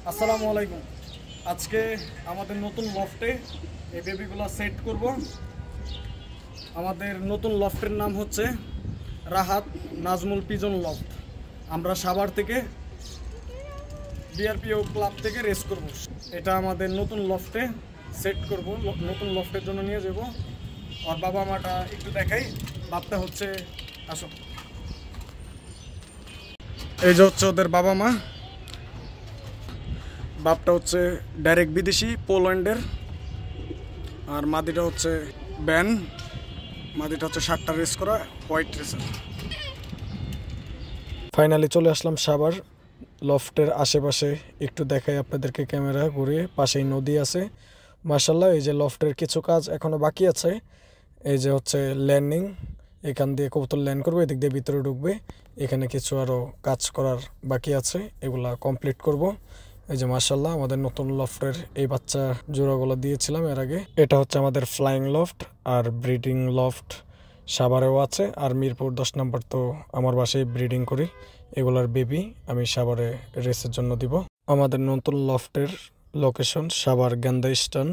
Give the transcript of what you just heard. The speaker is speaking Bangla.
আসসালামু আলাইকুম। আজকে আমাদের নতুন লফটে এই বেবিগুলো সেট করব। আমাদের নতুন লফটের নাম হচ্ছে রাহাত নাজমুল পিজন লফট। আমরা সাভার থেকে বিআরপিও ক্লাব থেকে রেস করব। এটা আমাদের নতুন লফটে সেট করব, নতুন লফটের জন্য নিয়ে যাব। আর বাবা মাটা একটু দেখাই। বাপটা হচ্ছে আসো, এই যে হচ্ছে ওদের বাবা মা। বাপটা হচ্ছে ডাইরেক্ট বিদেশি পোল্যান্ডের, আর মাদিটা হচ্ছে ব্যান। মাদিটা হচ্ছে 7টা রেস করা হোয়াইট রেসার। ফাইনালি চলে আসলাম সাভার লফটের আশেপাশে। একটু দেখাই আপনাদেরকে ক্যামেরা ঘুরিয়ে। পাশেই নদী আছে মাশাআল্লাহ। এই যে লফটের কিছু কাজ এখনো বাকি আছে। এই যে হচ্ছে ল্যান্ডিং, এখান দিয়ে কবুতর ল্যান্ড করবে, এদিক দিয়ে ভিতরে ঢুকবে। এখানে কিছু আরও কাজ করার বাকি আছে, এগুলা কমপ্লিট করব। এই যে মাশাআল্লাহ আমাদের নতুন লফটের এই বাচ্চা জোড়াগুলো দিয়েছিলাম এর আগে। এটা হচ্ছে আমাদের ফ্লাইং লফট, আর ব্রিডিং লফট সাভারেও আছে। আর মিরপুর 10 নম্বর তো আমার বাসায় ব্রিডিং করি, এগুলার বেবি আমি সাভারে রেসের জন্য দিব। আমাদের নতুন লফটের লোকেশন সাভার গান্দা স্টান।